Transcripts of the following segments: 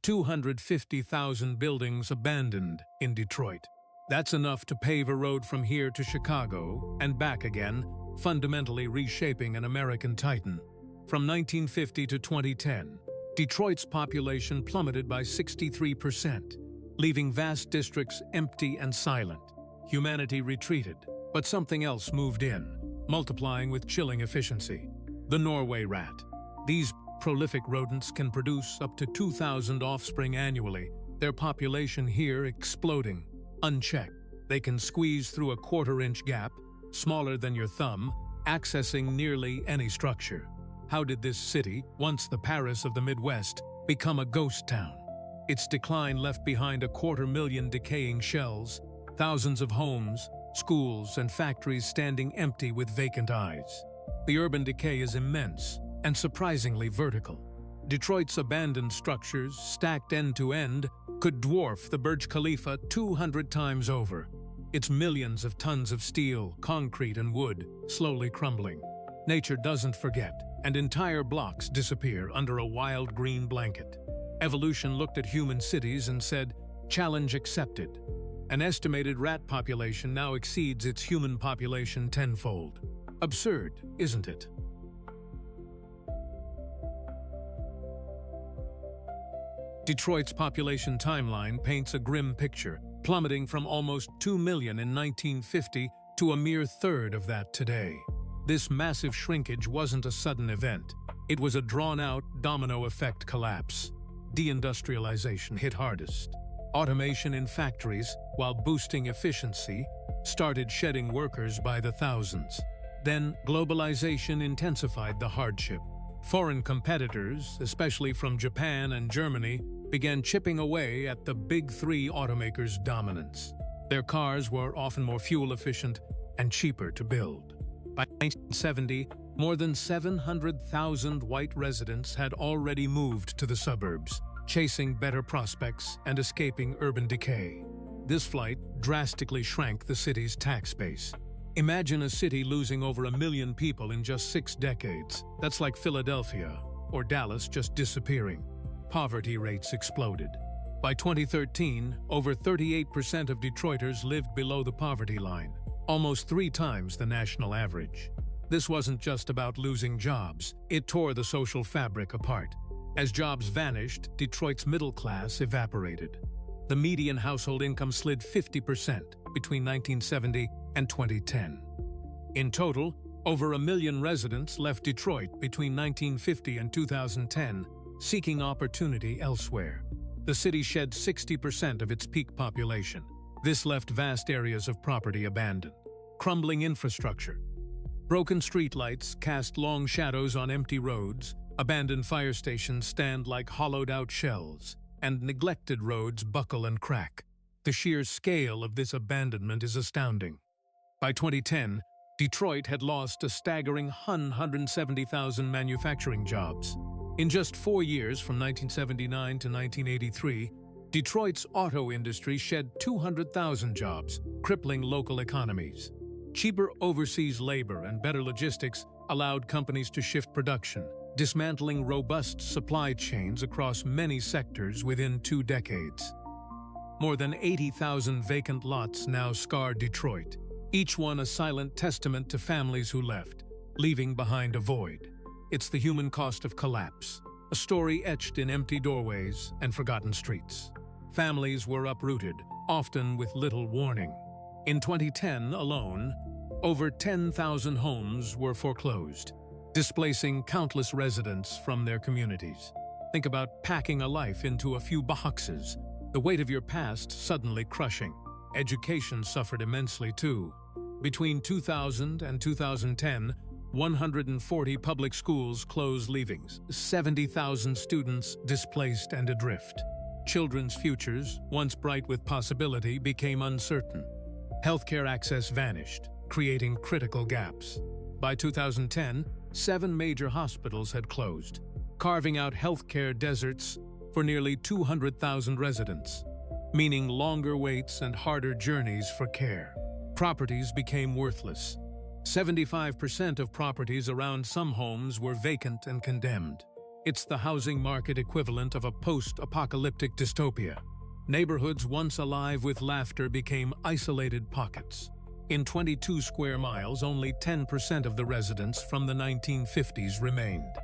250,000 buildings abandoned in Detroit. That's enough to pave a road from here to Chicago and back again, fundamentally reshaping an American titan. From 1950 to 2010, Detroit's population plummeted by 63%, leaving vast districts empty and silent. Humanity retreated, but something else moved in, multiplying with chilling efficiency: the Norway rat. These prolific rodents can produce up to 2,000 offspring annually, their population here exploding. Unchecked, they can squeeze through a quarter-inch gap, smaller than your thumb, accessing nearly any structure. How did this city, once the Paris of the Midwest, become a ghost town? Its decline left behind 250,000 decaying shells, thousands of homes, schools, and factories standing empty with vacant eyes. The urban decay is immense and surprisingly vertical. Detroit's abandoned structures, stacked end to end, could dwarf the Burj Khalifa 200 times over. Its millions of tons of steel, concrete, and wood slowly crumbling. Nature doesn't forget, and entire blocks disappear under a wild green blanket. Evolution looked at human cities and said, "Challenge accepted." An estimated rat population now exceeds its human population tenfold. Absurd, isn't it? Detroit's population timeline paints a grim picture, plummeting from almost 2 million in 1950 to a mere third of that today. This massive shrinkage wasn't a sudden event. It was a drawn-out, domino-effect collapse. Deindustrialization hit hardest. Automation in factories, while boosting efficiency, started shedding workers by the thousands. Then, globalization intensified the hardship. Foreign competitors, especially from Japan and Germany, began chipping away at the big three automakers' dominance. Their cars were often more fuel-efficient and cheaper to build. By 1970, more than 700,000 white residents had already moved to the suburbs, chasing better prospects and escaping urban decay. This flight drastically shrank the city's tax base. Imagine a city losing over 1 million people in just 6 decades. That's like Philadelphia or Dallas just disappearing. Poverty rates exploded. By 2013, over 38% of Detroiters lived below the poverty line, almost 3 times the national average. This wasn't just about losing jobs, it tore the social fabric apart. As jobs vanished, Detroit's middle class evaporated. The median household income slid 50% between 1970 and 2010. In total, over 1 million residents left Detroit between 1950 and 2010, seeking opportunity elsewhere. The city shed 60% of its peak population. This left vast areas of property abandoned. Crumbling infrastructure. Broken streetlights cast long shadows on empty roads, abandoned fire stations stand like hollowed-out shells, and neglected roads buckle and crack. The sheer scale of this abandonment is astounding. By 2010, Detroit had lost a staggering 170,000 manufacturing jobs. In just 4 years, from 1979 to 1983, Detroit's auto industry shed 200,000 jobs, crippling local economies. Cheaper overseas labor and better logistics allowed companies to shift production, dismantling robust supply chains across many sectors within 2 decades. More than 80,000 vacant lots now scar Detroit, each one a silent testament to families who left, leaving behind a void. It's the human cost of collapse, a story etched in empty doorways and forgotten streets. Families were uprooted, often with little warning. In 2010 alone, over 10,000 homes were foreclosed, displacing countless residents from their communities. Think about packing a life into a few boxes, the weight of your past suddenly crushing. Education suffered immensely too. Between 2000 and 2010, 140 public schools closed, leaving 70,000 students displaced and adrift. Children's futures, once bright with possibility, became uncertain. Healthcare access vanished, creating critical gaps. By 2010, 7 major hospitals had closed, carving out healthcare deserts for nearly 200,000 residents, meaning longer waits and harder journeys for care. Properties became worthless. 75% of properties around some homes were vacant and condemned. It's the housing market equivalent of a post-apocalyptic dystopia. Neighborhoods once alive with laughter became isolated pockets. In 22 square miles, only 10% of the residents from the 1950s remained.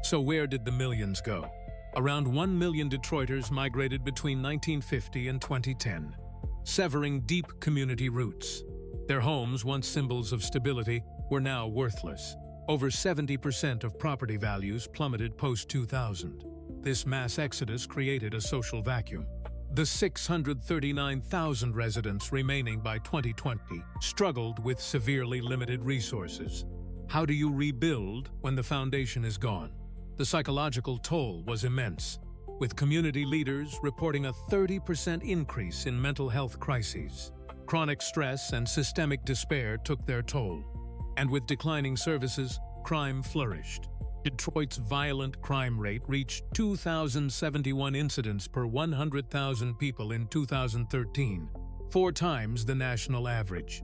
So where did the millions go? Around 1 million Detroiters migrated between 1950 and 2010, severing deep community roots. Their homes, once symbols of stability, were now worthless. Over 70% of property values plummeted post-2000. This mass exodus created a social vacuum. The 639,000 residents remaining by 2020 struggled with severely limited resources. How do you rebuild when the foundation is gone? The psychological toll was immense, with community leaders reporting a 30% increase in mental health crises. Chronic stress and systemic despair took their toll, and with declining services, crime flourished. Detroit's violent crime rate reached 2,071 incidents per 100,000 people in 2013, 4 times the national average.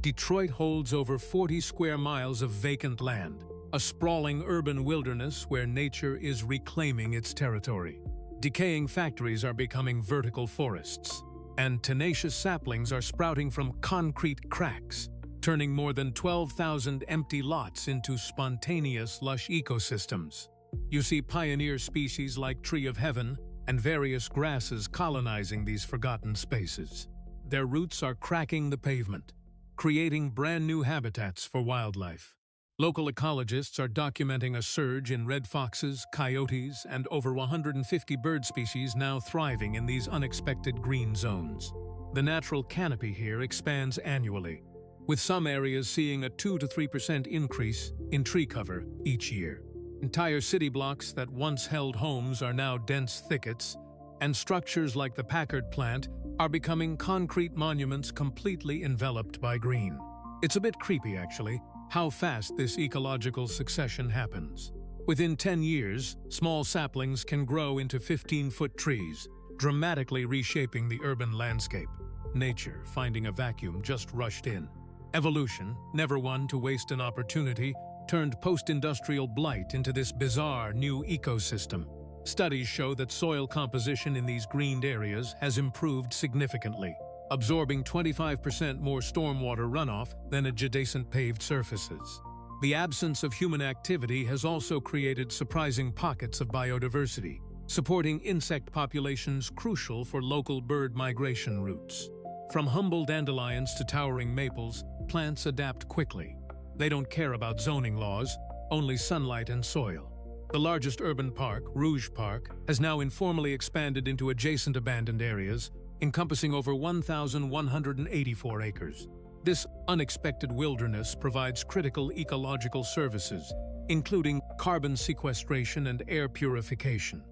Detroit holds over 40 square miles of vacant land, a sprawling urban wilderness where nature is reclaiming its territory. Decaying factories are becoming vertical forests, and tenacious saplings are sprouting from concrete cracks, turning more than 12,000 empty lots into spontaneous, lush ecosystems. You see pioneer species like Tree of Heaven and various grasses colonizing these forgotten spaces. Their roots are cracking the pavement, creating brand new habitats for wildlife. Local ecologists are documenting a surge in red foxes, coyotes, and over 150 bird species now thriving in these unexpected green zones. The natural canopy here expands annually, with some areas seeing a 2 to 3% increase in tree cover each year. Entire city blocks that once held homes are now dense thickets, and structures like the Packard plant are becoming concrete monuments completely enveloped by green. It's a bit creepy, actually, how fast this ecological succession happens. Within 10 years, small saplings can grow into 15-foot trees, dramatically reshaping the urban landscape. Nature, finding a vacuum, just rushed in. Evolution, never one to waste an opportunity, turned post-industrial blight into this bizarre new ecosystem. Studies show that soil composition in these greened areas has improved significantly, absorbing 25% more stormwater runoff than adjacent paved surfaces. The absence of human activity has also created surprising pockets of biodiversity, supporting insect populations crucial for local bird migration routes. From humble dandelions to towering maples, plants adapt quickly. They don't care about zoning laws, only sunlight and soil. The largest urban park, Rouge Park, has now informally expanded into adjacent abandoned areas, encompassing over 1,184 acres. This unexpected wilderness provides critical ecological services, including carbon sequestration and air purification,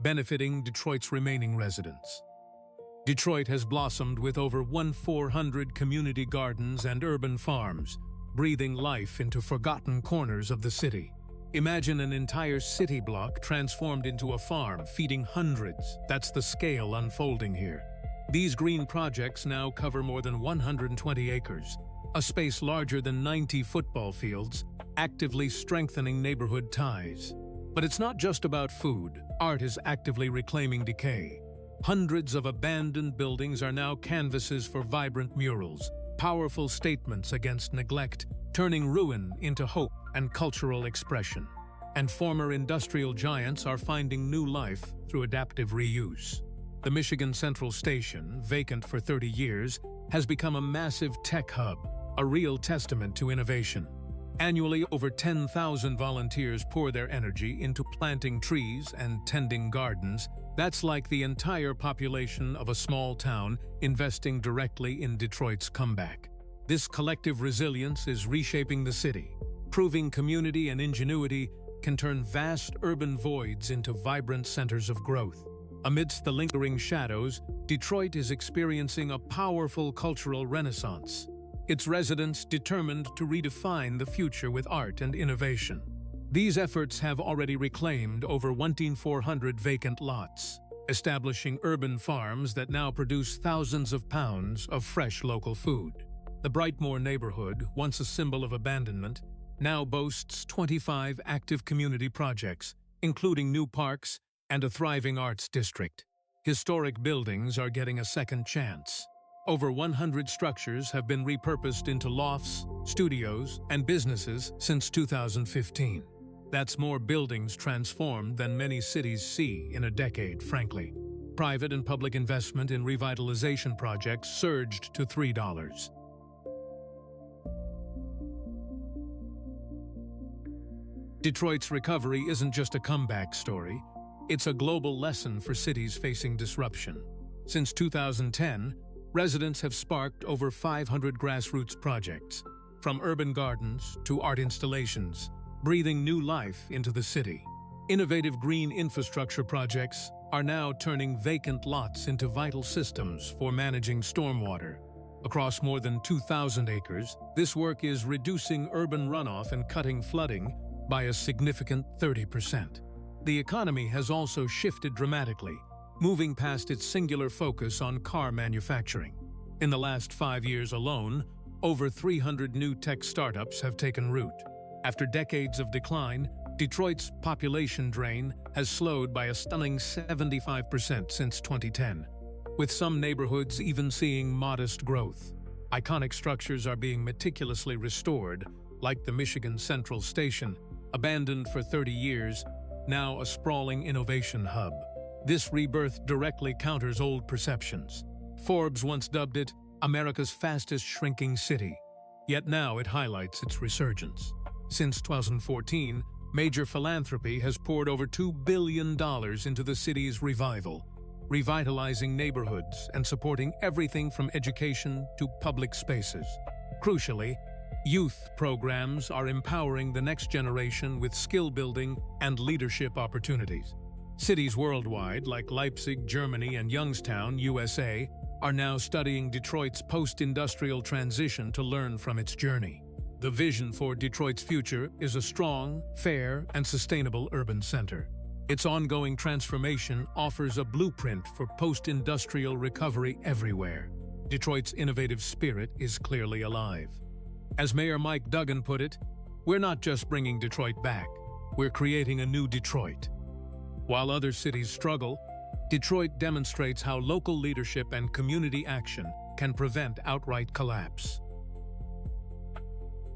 benefiting Detroit's remaining residents. Detroit has blossomed with over 1,400 community gardens and urban farms, breathing life into forgotten corners of the city. Imagine an entire city block transformed into a farm, feeding hundreds. That's the scale unfolding here. These green projects now cover more than 120 acres, a space larger than 90 football fields, actively strengthening neighborhood ties. But it's not just about food. Art is actively reclaiming Decay. Hundreds of abandoned buildings are now canvases for vibrant murals, powerful statements against neglect, turning ruin into hope and cultural expression. And former industrial giants are finding new life through adaptive reuse. The Michigan Central Station, vacant for 30 years, has become a massive tech hub, a real testament to innovation. Annually, over 10,000 volunteers pour their energy into planting trees and tending gardens. That's like the entire population of a small town investing directly in Detroit's comeback. This collective resilience is reshaping the city, proving community and ingenuity can turn vast urban voids into vibrant centers of growth. Amidst the lingering shadows, Detroit is experiencing a powerful cultural renaissance, its residents determined to redefine the future with art and innovation. These efforts have already reclaimed over 1,400 vacant lots, establishing urban farms that now produce thousands of pounds of fresh local food. The Brightmoor neighborhood, once a symbol of abandonment, now boasts 25 active community projects, including new parks and a thriving arts district. Historic buildings are getting a second chance. Over 100 structures have been repurposed into lofts, studios, and businesses since 2015. That's more buildings transformed than many cities see in a decade, frankly. Private and public investment in revitalization projects surged to $3. Detroit's recovery isn't just a comeback story, it's a global lesson for cities facing disruption. Since 2010, residents have sparked over 500 grassroots projects, from urban gardens to art installations, breathing new life into the city. Innovative green infrastructure projects are now turning vacant lots into vital systems for managing stormwater. Across more than 2,000 acres, this work is reducing urban runoff and cutting flooding by a significant 30%. The economy has also shifted dramatically, moving past its singular focus on car manufacturing. In the last 5 years alone, over 300 new tech startups have taken root. After decades of decline, Detroit's population drain has slowed by a stunning 75% since 2010, with some neighborhoods even seeing modest growth. Iconic structures are being meticulously restored, like the Michigan Central Station, abandoned for 30 years, now a sprawling innovation hub. This rebirth directly counters old perceptions. Forbes once dubbed it America's fastest shrinking city, yet now it highlights its resurgence. Since 2014, major philanthropy has poured over $2 billion into the city's revival, revitalizing neighborhoods and supporting everything from education to public spaces. Crucially, youth programs are empowering the next generation with skill building and leadership opportunities. Cities worldwide, like Leipzig, Germany, and Youngstown, USA, are now studying Detroit's post-industrial transition to learn from its journey. The vision for Detroit's future is a strong, fair, and sustainable urban center. Its ongoing transformation offers a blueprint for post-industrial recovery everywhere. Detroit's innovative spirit is clearly alive. As Mayor Mike Duggan put it, "We're not just bringing Detroit back, we're creating a new Detroit." While other cities struggle, Detroit demonstrates how local leadership and community action can prevent outright collapse.